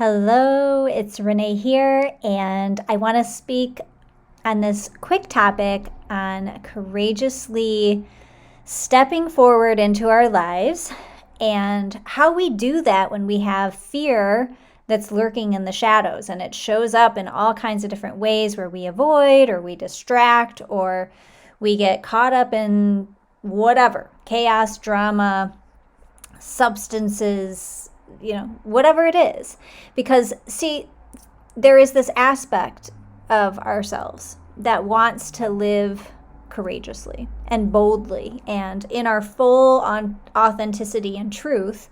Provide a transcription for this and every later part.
Hello, it's Renee here, and I want to speak on this quick topic on courageously stepping forward into our lives and how we do that when we have fear that's lurking in the shadows. And it shows up in all kinds of different ways where we avoid or we distract or we get caught up in whatever, chaos, drama, substances, whatever it is. Because, see, there is this aspect of ourselves that wants to live courageously and boldly and in our full authenticity and truth.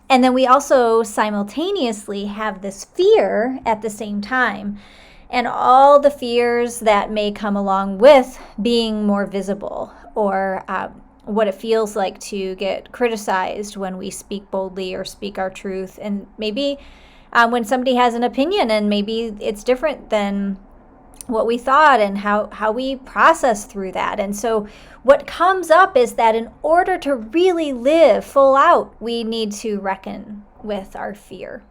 And then we also simultaneously have this fear at the same time, and all the fears that may come along with being more visible or what it feels like to get criticized when we speak boldly or speak our truth. And maybe when somebody has an opinion and maybe it's different than what we thought, and how we process through that. And so what comes up is that in order to really live full out, we need to reckon with our fear.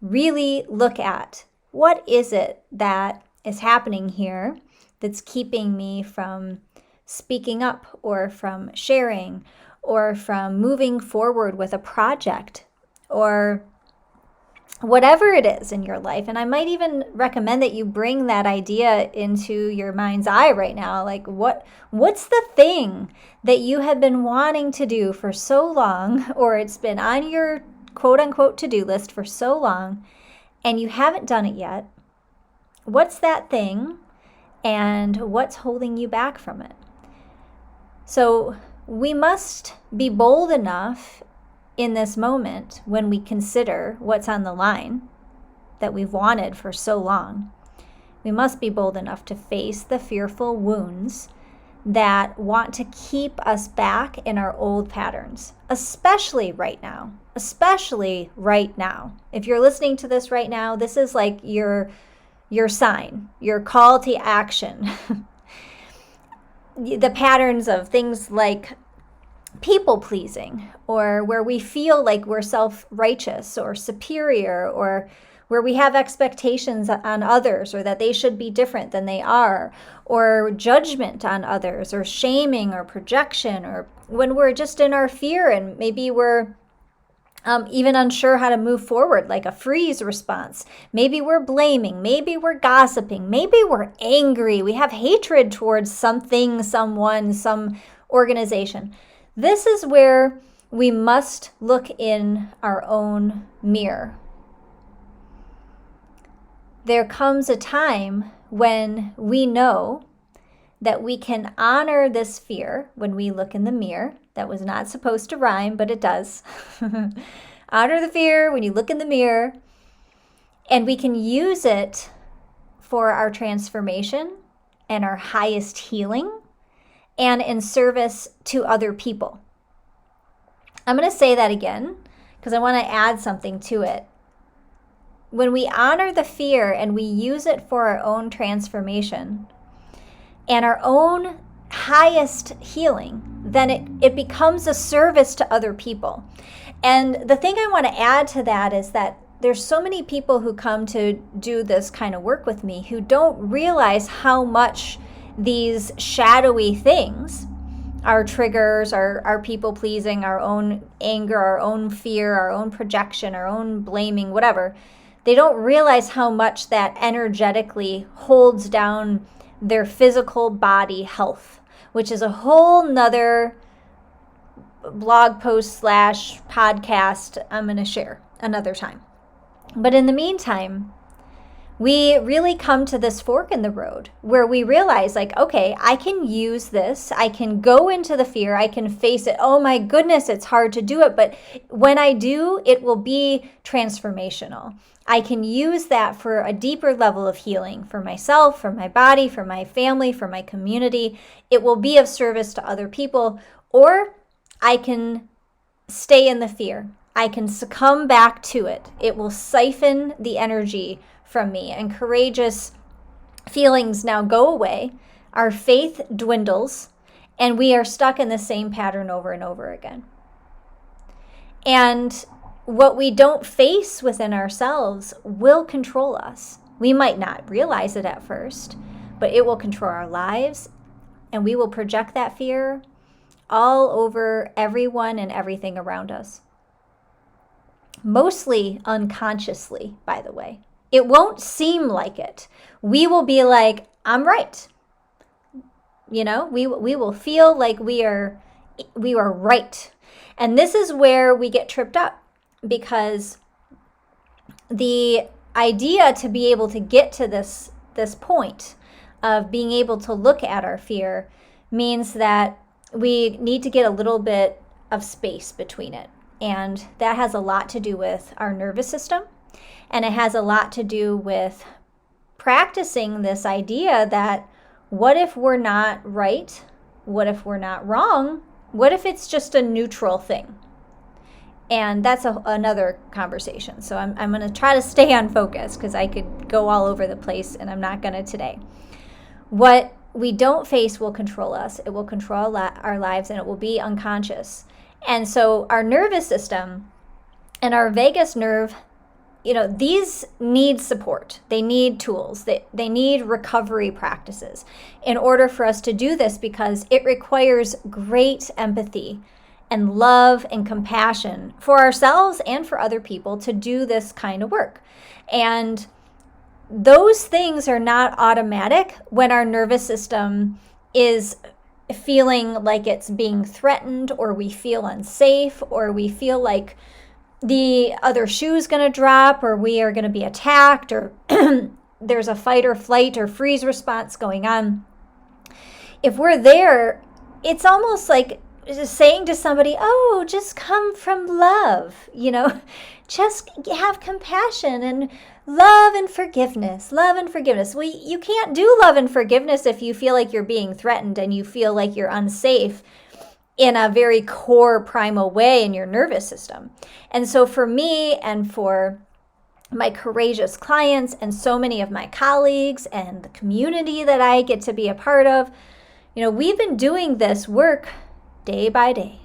Really look at what is it that is happening here that's keeping me from speaking up or from sharing or from moving forward with a project or whatever it is in your life. And I might even recommend that you bring that idea into your mind's eye right now. Like what's the thing that you have been wanting to do for so long, or it's been on your quote unquote to-do list for so long and you haven't done it yet? What's that thing and what's holding you back from it? So we must be bold enough in this moment when we consider what's on the line that we've wanted for so long. We must be bold enough to face the fearful wounds that want to keep us back in our old patterns, especially right now. Especially right now. If you're listening to this right now, this is like your sign, your call to action. The patterns of things like people pleasing, or where we feel like we're self-righteous or superior, or where we have expectations on others or that they should be different than they are, or judgment on others, or shaming or projection, or when we're just in our fear and maybe we're even unsure how to move forward, like a freeze response. Maybe we're blaming, maybe we're gossiping, maybe we're angry. We have hatred towards something, someone, some organization. This is where we must look in our own mirror. There comes a time when we know that we can honor this fear when we look in the mirror. That was not supposed to rhyme, but it does. Honor the fear when you look in the mirror, and we can use it for our transformation and our highest healing and in service to other people. I'm going to say that again because I want to add something to it. When we honor the fear and we use it for our own transformation and our own highest healing, then it becomes a service to other people. And the thing I want to add to that is that there's so many people who come to do this kind of work with me who don't realize how much these shadowy things, our triggers, our people pleasing, our own anger, our own fear, our own projection, our own blaming, whatever, they don't realize how much that energetically holds down their physical body health, which is a whole nother blog post / podcast I'm going to share another time. But in the meantime, we really come to this fork in the road where we realize, like, okay, I can use this. I can go into the fear. I can face it. Oh my goodness, it's hard to do it. But when I do, it will be transformational. I can use that for a deeper level of healing for myself, for my body, for my family, for my community. It will be of service to other people, or I can stay in the fear. I can succumb back to it. It will siphon the energy from me, and courageous feelings now go away. Our faith dwindles, and we are stuck in the same pattern over and over again. And what we don't face within ourselves will control us. We might not realize it at first, but it will control our lives, and we will project that fear all over everyone and everything around us. Mostly unconsciously, by the way. It won't seem like it. We will be like, I'm right. We will feel like we are right. And this is where we get tripped up, because the idea to be able to get to this point of being able to look at our fear means that we need to get a little bit of space between it. And that has a lot to do with our nervous system. And it has a lot to do with practicing this idea that what if we're not right? What if we're not wrong? What if it's just a neutral thing? And that's another conversation. So I'm going to try to stay on focus, because I could go all over the place, and I'm not going to today. What we don't face will control us. It will control our lives, and it will be unconscious. And so our nervous system and our vagus nerve, these need support. They need tools. They need recovery practices in order for us to do this, because it requires great empathy and love and compassion for ourselves and for other people to do this kind of work. And those things are not automatic when our nervous system is feeling like it's being threatened, or we feel unsafe, or we feel like the other shoe's going to drop, or we are going to be attacked, or there's a fight or flight or freeze response going on. If we're there, it's almost like just saying to somebody, oh, just come from love, just have compassion and love and forgiveness. Well, you can't do love and forgiveness if you feel like you're being threatened and you feel like you're unsafe in a very core primal way in your nervous system. And so for me and for my courageous clients and so many of my colleagues and the community that I get to be a part of, we've been doing this work day by day,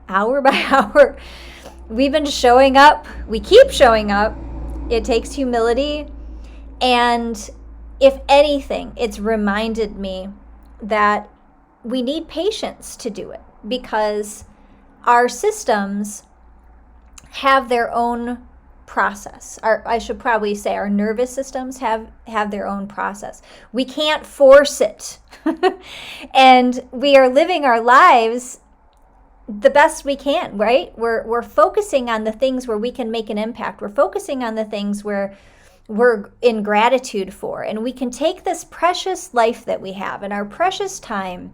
hour by hour. We've been showing up. We keep showing up. It takes humility. And if anything, it's reminded me that we need patience to do it, because our systems have their own process. I should probably say our nervous systems have their own process. We can't force it. And we are living our lives the best we can, right? We're focusing on the things where we can make an impact. We're focusing on the things where we're in gratitude for. And we can take this precious life that we have and our precious time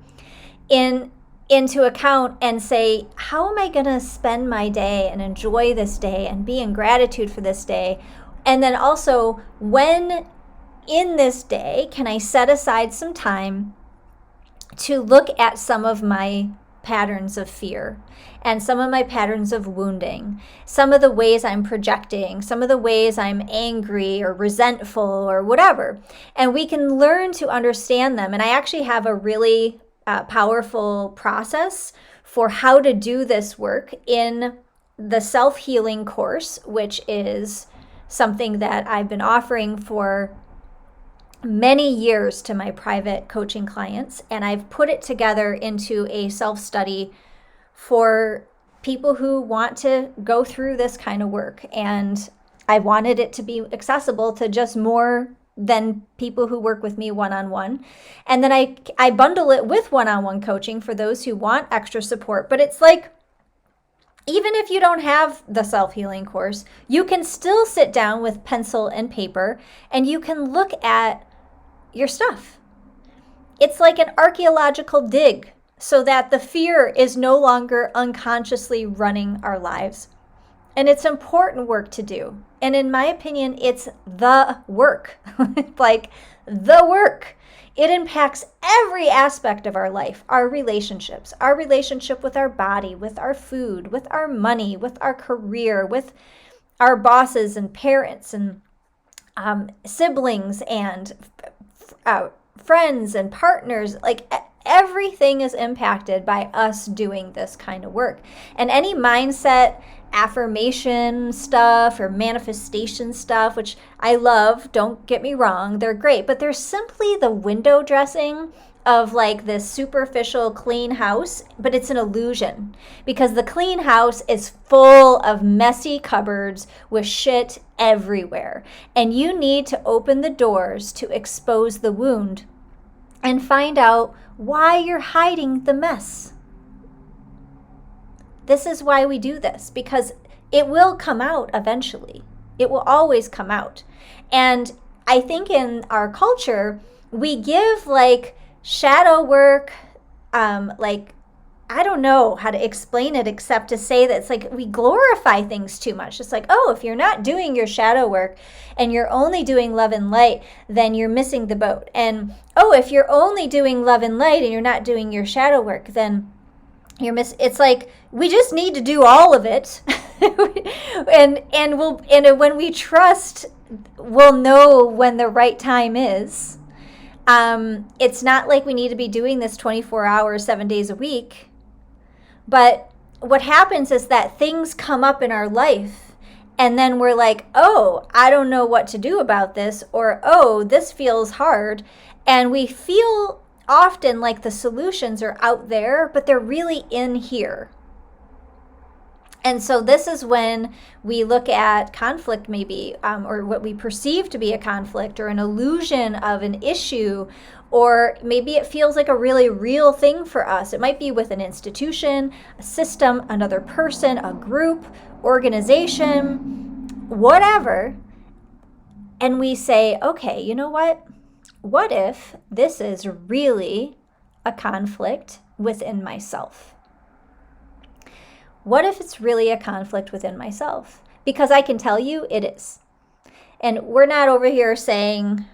into account and say, how am I going to spend my day and enjoy this day and be in gratitude for this day? And then also, when in this day can I set aside some time to look at some of my patterns of fear and some of my patterns of wounding, some of the ways I'm projecting, some of the ways I'm angry or resentful or whatever. And we can learn to understand them. And I actually have a really powerful process for how to do this work in the self-healing course, which is something that I've been offering for many years to my private coaching clients. And I've put it together into a self-study for people who want to go through this kind of work. And I wanted it to be accessible to just more than people who work with me one-on-one. And then I bundle it with one-on-one coaching for those who want extra support. But it's like, even if you don't have the self-healing course, you can still sit down with pencil and paper and you can look at your stuff. It's like an archaeological dig so that the fear is no longer unconsciously running our lives. And it's important work to do. And in my opinion, it's the work. Like the work. It impacts every aspect of our life, our relationships, our relationship with our body, with our food, with our money, with our career, with our bosses and parents and siblings and friends and partners. Like everything is impacted by us doing this kind of work. And any mindset affirmation stuff or manifestation stuff, which I love, don't get me wrong, they're great, but they're simply the window dressing of like this superficial clean house, but it's an illusion because the clean house is full of messy cupboards with shit everywhere. And you need to open the doors to expose the wound and find out why you're hiding the mess. This is why we do this, because it will come out eventually. It will always come out. And I think in our culture, we give like shadow work, like, I don't know how to explain it except to say that it's like we glorify things too much. It's like, oh, if you're not doing your shadow work and you're only doing love and light, then you're missing the boat. And oh, if you're only doing love and light and you're not doing your shadow work, then it's like we just need to do all of it. and when we trust, we'll know when the right time is. It's not like we need to be doing this 24 hours, 7 days a week. But what happens is that things come up in our life and then we're like, oh, I don't know what to do about this, or oh, this feels hard. And we feel often like the solutions are out there, but they're really in here. And so this is when we look at conflict maybe, or what we perceive to be a conflict or an illusion of an issue, or maybe it feels like a really real thing for us. It might be with an institution, a system, another person, a group, organization, whatever. And we say, okay, you know what? What if this is really a conflict within myself? What if it's really a conflict within myself? Because I can tell you it is. And I'm not over here saying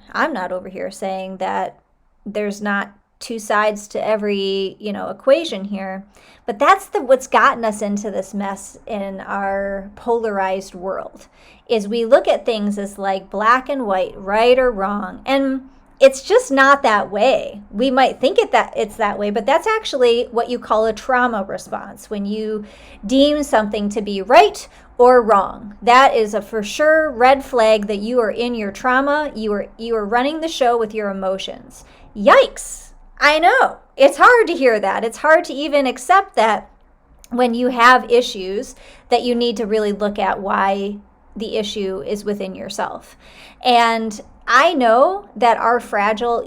that there's not two sides to every, equation here. But that's what's gotten us into this mess in our polarized world, is we look at things as like black and white, right or wrong. And it's just not that way. We might think it's that way, but that's actually what you call a trauma response. When you deem something to be right or wrong, that is a for sure red flag that you are in your trauma. You are running the show with your emotions. Yikes. I know. It's hard to hear that. It's hard to even accept that when you have issues, that you need to really look at why the issue is within yourself. And I know that our fragile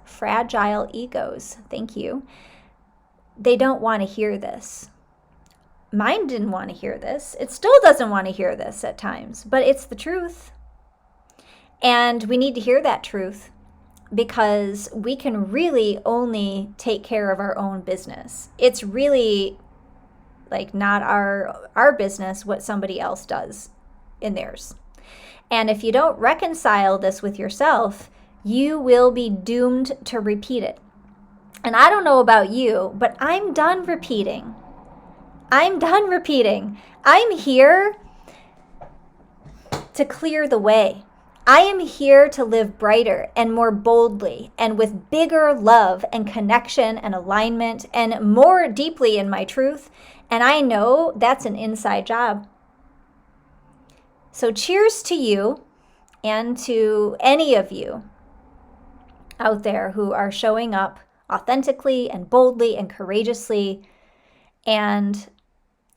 fragile egos, thank you, they don't want to hear this. Mine didn't want to hear this. It still doesn't want to hear this at times, but it's the truth. And we need to hear that truth, because we can really only take care of our own business. It's really like not our business what somebody else does in theirs. And if you don't reconcile this with yourself, you will be doomed to repeat it. And I don't know about you, but I'm done repeating. I'm here to clear the way. I am here to live brighter and more boldly and with bigger love and connection and alignment and more deeply in my truth. And I know that's an inside job. So cheers to you and to any of you out there who are showing up authentically and boldly and courageously and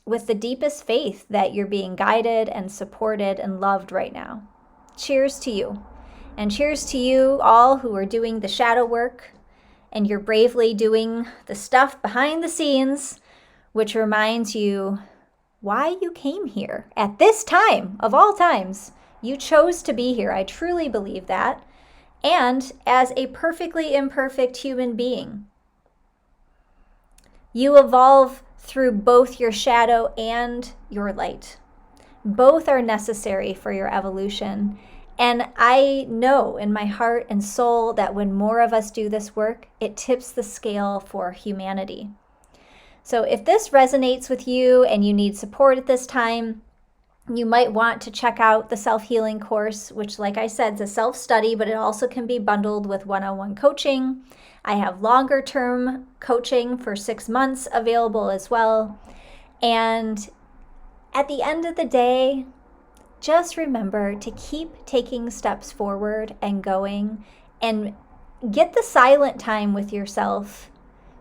with the deepest faith that you're being guided and supported and loved right now. Cheers to you. And cheers to you all who are doing the shadow work and you're bravely doing the stuff behind the scenes, which reminds you why you came here at this time of all times. You chose to be here. I truly believe that. And as a perfectly imperfect human being, you evolve through both your shadow and your light. Both are necessary for your evolution. And I know in my heart and soul that when more of us do this work, it tips the scale for humanity. So if this resonates with you and you need support at this time, You might want to check out the self-healing course, which, like I said, is a self-study, but it also can be bundled with one-on-one coaching. I have longer term coaching for 6 months available as well. And at the end of the day, just remember to keep taking steps forward and going, and get the silent time with yourself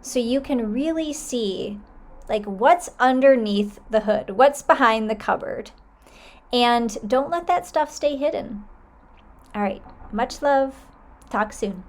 so you can really see like what's underneath the hood, what's behind the cupboard. And don't let that stuff stay hidden. All right, much love. Talk soon.